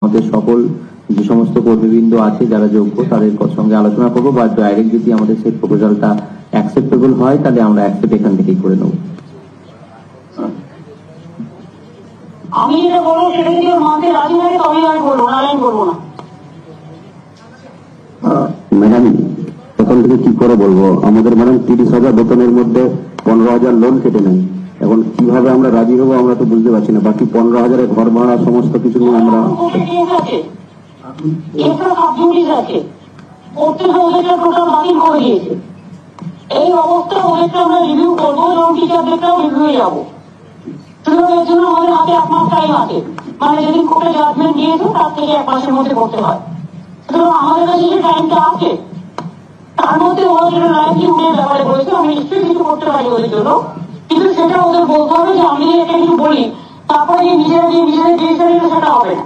আমাদের সকল যে সমস্ত কর্মীবৃন্দ আছে যারা যোগ্য তাদের সঙ্গে আলোচনা করবো, বা ডাইরেক্ট যদি আমাদের সেই প্রপোজালটা অ্যাকসেপ্টেবল হয় তাহলে আমরা অ্যাকসেপ্ট এখান থেকেই করে নেব। আমি যেটা বলবো সেটা যদি মানতে রাজি হয় তবে আমি বলবো, না আমি বলবো না। ম্যাডাম এখন থেকে কি করে বলবো, আমাদের ম্যাডাম 30,000 বেতনের মধ্যে 15,000 লোন কেটে নেয়। এখন কিভাবে আমরা রাজি হবো আমরা তো বুঝতে পারছি না। বাকি 15,000 ঘর ভাড়া সমস্ত কিছু নিয়ে আমরা এই অবস্থা ওদেরকে আমরা রিভিউ করবো এবং টিচারদেরকেও রিভিউ যাবো। এর জন্য আমাদের হাতে 1 মাস টাইম আছে, মানে যেদিন কোর্টে জাজমেন্ট দিয়েছে তার থেকে 1 মাসের মধ্যে করতে হয়। সুতরাং আমাদের কাছে যে টাইমটা আছে তার মধ্যে ওরা যেটা লাইভলিহুডের ব্যাপারে বলেছে আমি নিশ্চয়ই কিছু করতে পারি ওদের জন্য, কিন্তু সেটা ওদের বলতে হবে যে আমি একটা কিছু বলি তারপরে নিজেরা ডিসিশন নিলে সেটা হবে না।